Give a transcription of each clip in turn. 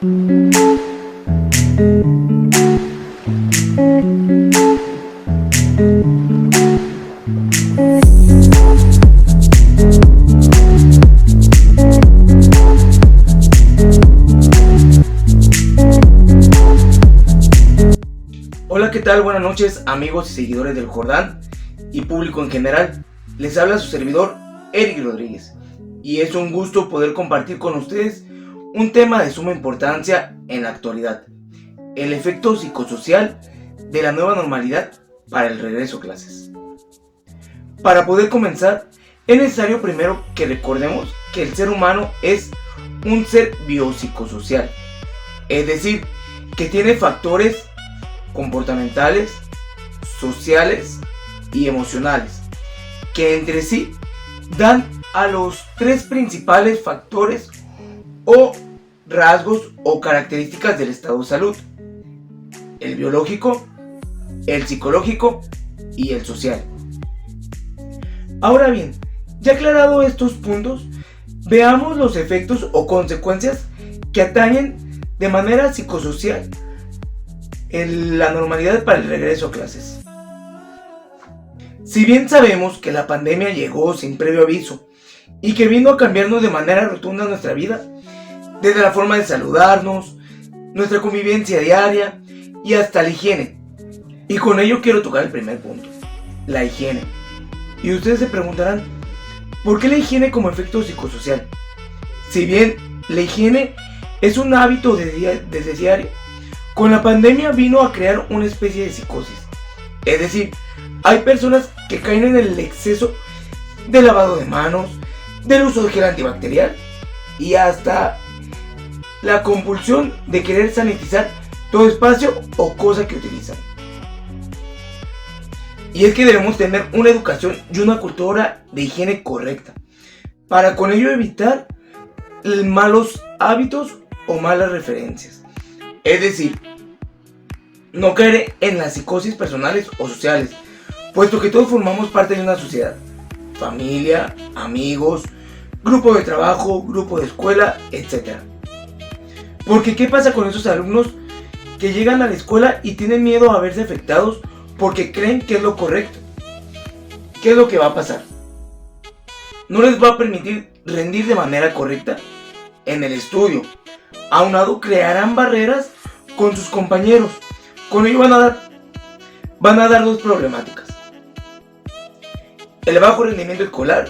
Hola, ¿qué tal? Buenas noches, amigos y seguidores del Jordán y público en general. Les habla su servidor, Eric Rodríguez, y es un gusto poder compartir con ustedes un tema de suma importancia en la actualidad: el efecto psicosocial de la nueva normalidad para el regreso a clases. Para poder comenzar, es necesario primero que recordemos que el ser humano es un ser biopsicosocial, es decir, que tiene factores comportamentales, sociales y emocionales, que entre sí dan a los tres principales factores o rasgos o características del estado de salud: el biológico, el psicológico y el social. Ahora bien, ya aclarado estos puntos, veamos los efectos o consecuencias que atañen de manera psicosocial en la normalidad para el regreso a clases. Si bien sabemos que la pandemia llegó sin previo aviso y que vino a cambiarnos de manera rotunda nuestra vida, desde la forma de saludarnos, nuestra convivencia diaria y hasta la higiene, y con ello quiero tocar el primer punto: la higiene. Y ustedes se preguntarán, ¿por qué la higiene como efecto psicosocial? Si bien la higiene es un hábito desde diario, con la pandemia vino a crear una especie de psicosis. Es decir, hay personas que caen en el exceso de lavado de manos, del uso de gel antibacterial y hasta la compulsión de querer sanitizar todo espacio o cosa que utilizan. Y es que debemos tener una educación y una cultura de higiene correcta, para con ello evitar malos hábitos o malas referencias. Es decir, no caer en las psicosis personales o sociales, puesto que todos formamos parte de una sociedad: familia, amigos, grupo de trabajo, grupo de escuela, etc. Porque ¿qué pasa con esos alumnos que llegan a la escuela y tienen miedo a verse afectados porque creen que es lo correcto? ¿Qué es lo que va a pasar? No les va a permitir rendir de manera correcta en el estudio. Aunado, crearán barreras con sus compañeros. Con ello van a dar dos problemáticas: el bajo rendimiento escolar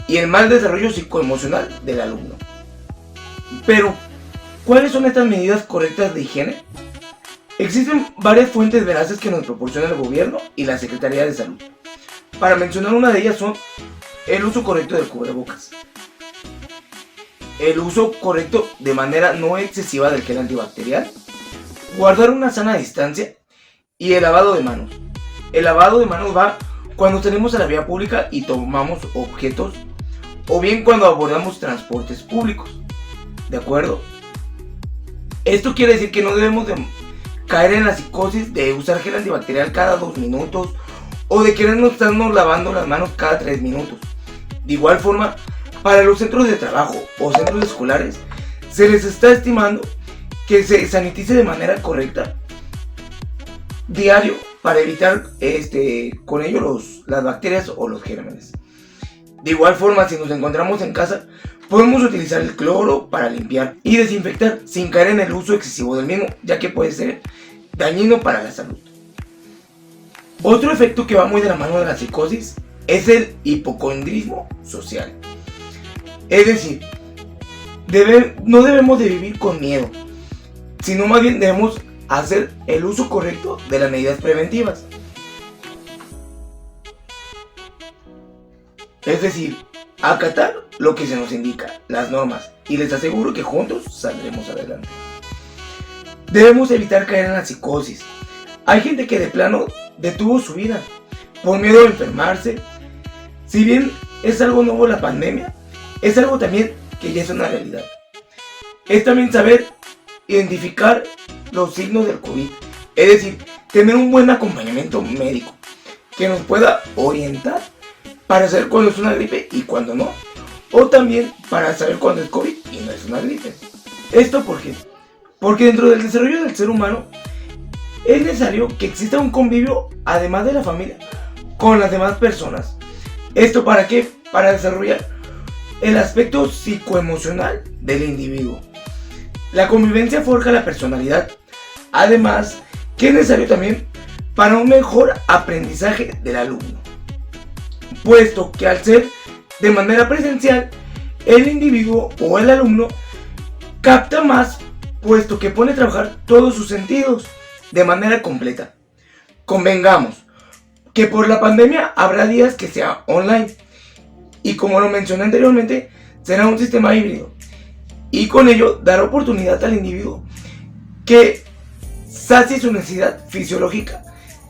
y el mal desarrollo psicoemocional del alumno. Pero, ¿cuáles son estas medidas correctas de higiene? Existen varias fuentes veraces que nos proporciona el gobierno y la Secretaría de Salud. Para mencionar una de ellas son el uso correcto del cubrebocas, el uso correcto de manera no excesiva del gel antibacterial, guardar una sana distancia y el lavado de manos. El lavado de manos va cuando salimos a la vía pública y tomamos objetos, o bien cuando abordamos transportes públicos. ¿De acuerdo? Esto quiere decir que no debemos de caer en la psicosis de usar gel antibacterial cada 2 minutos o de querernos estarnos lavando las manos cada 3 minutos. De igual forma, para los centros de trabajo o centros escolares se les está estimando que se sanitice de manera correcta diario para evitar con ello las bacterias o los gérmenes. De igual forma, si nos encontramos en casa, podemos utilizar el cloro para limpiar y desinfectar sin caer en el uso excesivo del mismo, ya que puede ser dañino para la salud. Otro efecto que va muy de la mano de la psicosis es el hipocondrismo social. Es decir, no debemos de vivir con miedo, sino más bien debemos hacer el uso correcto de las medidas preventivas. Es decir, acatar lo que se nos indica, las normas, y les aseguro que juntos saldremos adelante. Debemos evitar caer en la psicosis. Hay gente que de plano detuvo su vida por miedo a enfermarse. Si bien es algo nuevo la pandemia, es algo también que ya es una realidad. Es también saber identificar los signos del COVID, es decir, tener un buen acompañamiento médico que nos pueda orientar para saber cuándo es una gripe y cuándo no, o también para saber cuándo es COVID y no es una gripe. ¿Esto por qué? Porque dentro del desarrollo del ser humano es necesario que exista un convivio, además de la familia, con las demás personas. ¿Esto para qué? Para desarrollar el aspecto psicoemocional del individuo. La convivencia forja la personalidad, además que es necesario también para un mejor aprendizaje del alumno, puesto que al ser de manera presencial, el individuo o el alumno capta más, puesto que pone a trabajar todos sus sentidos de manera completa. Convengamos que por la pandemia habrá días que sea online, y como lo mencioné anteriormente, será un sistema híbrido, y con ello dará oportunidad al individuo que sacie su necesidad fisiológica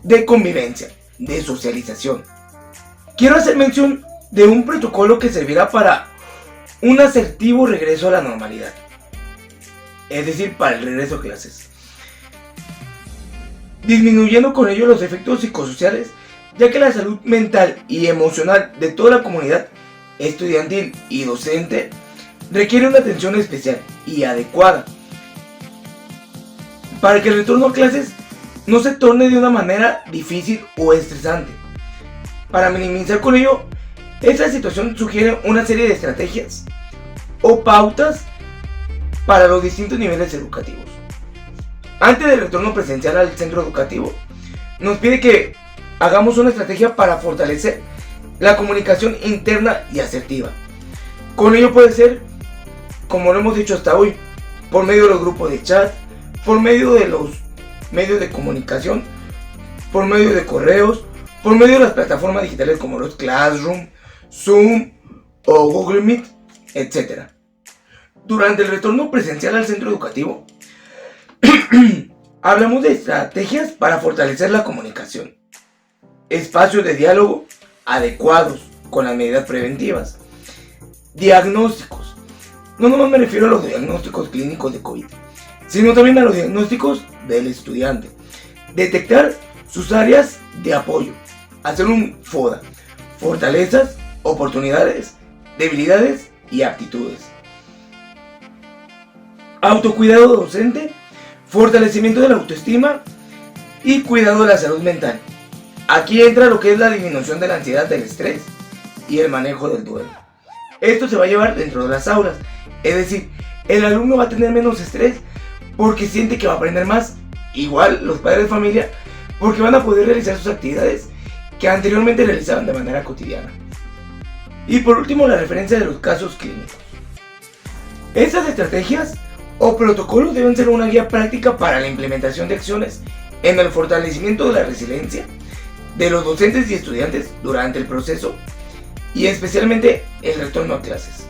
de convivencia, de socialización. Quiero hacer mención de un protocolo que servirá para un asertivo regreso a la normalidad, es decir, para el regreso a clases, disminuyendo con ello los efectos psicosociales, ya que la salud mental y emocional de toda la comunidad estudiantil y docente requiere una atención especial y adecuada para que el retorno a clases no se torne de una manera difícil o estresante. Para minimizar con ello, esta situación sugiere una serie de estrategias o pautas para los distintos niveles educativos. Antes del retorno presencial al centro educativo, nos pide que hagamos una estrategia para fortalecer la comunicación interna y asertiva. Con ello puede ser, como lo hemos dicho hasta hoy, por medio de los grupos de chat, por medio de los medios de comunicación, por medio de correos, por medio de las plataformas digitales como los Classroom, Zoom o Google Meet, etc. Durante el retorno presencial al centro educativo, hablamos de estrategias para fortalecer la comunicación, espacios de diálogo adecuados con las medidas preventivas, diagnósticos. No nomás me refiero a los diagnósticos clínicos de COVID, sino también a los diagnósticos del estudiante. Detectar sus áreas de apoyo, hacer un FODA, fortalezas, oportunidades, debilidades y aptitudes. Autocuidado docente, fortalecimiento de la autoestima y cuidado de la salud mental. Aquí entra lo que es la disminución de la ansiedad, del estrés y el manejo del duelo. Esto se va a llevar dentro de las aulas, es decir, el alumno va a tener menos estrés porque siente que va a aprender más. Igual los padres de familia, porque van a poder realizar sus actividades que anteriormente realizaban de manera cotidiana. Y por último, la referencia de los casos clínicos. Estas estrategias o protocolos deben ser una guía práctica para la implementación de acciones en el fortalecimiento de la resiliencia de los docentes y estudiantes durante el proceso y especialmente el retorno a clases,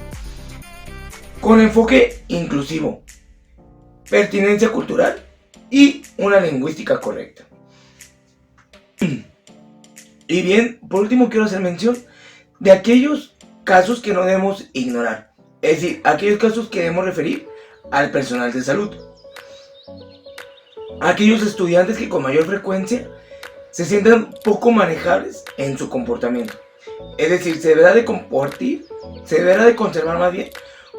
con enfoque inclusivo, pertinencia cultural y una lingüística correcta. Y bien, por último quiero hacer mención de aquellos casos que no debemos ignorar, es decir, aquellos casos que debemos referir al personal de salud, aquellos estudiantes que con mayor frecuencia se sientan poco manejables en su comportamiento, es decir, se deberá de conservar más bien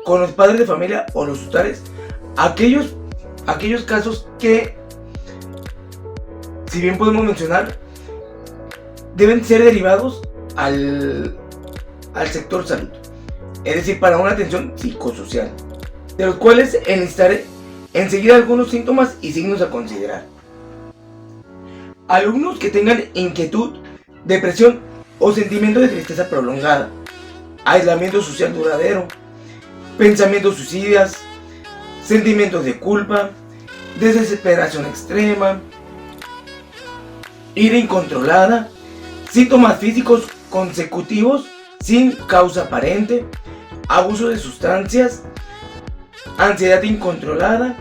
con los padres de familia o los tutores aquellos casos que, si bien podemos mencionar, deben ser derivados al sector salud, es decir, para una atención psicosocial, de los cuales enlistaré enseguida algunos síntomas y signos a considerar. Alumnos que tengan inquietud, depresión o sentimiento de tristeza prolongada, aislamiento social duradero, pensamientos suicidas, sentimientos de culpa, desesperación extrema, ira incontrolada, síntomas físicos consecutivos sin causa aparente, abuso de sustancias, ansiedad incontrolada,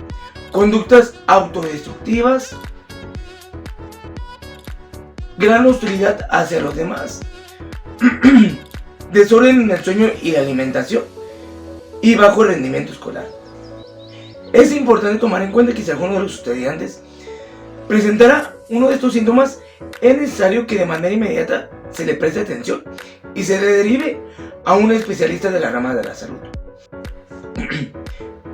conductas autodestructivas, gran hostilidad hacia los demás, desorden en el sueño y la alimentación y bajo rendimiento escolar. Es importante tomar en cuenta que si alguno de los estudiantes presentara uno de estos síntomas, es necesario que de manera inmediata se le preste atención y se le derive a un especialista de la rama de la salud.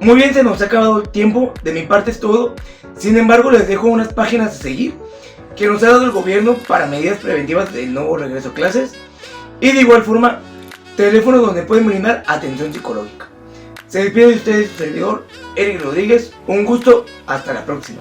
Muy bien, se nos ha acabado el tiempo, de mi parte es todo. Sin embargo, les dejo unas páginas a seguir que nos ha dado el gobierno para medidas preventivas del nuevo regreso a clases. Y de igual forma, teléfonos donde pueden brindar atención psicológica. Se despide de ustedes su servidor, Eric Rodríguez. Un gusto, hasta la próxima.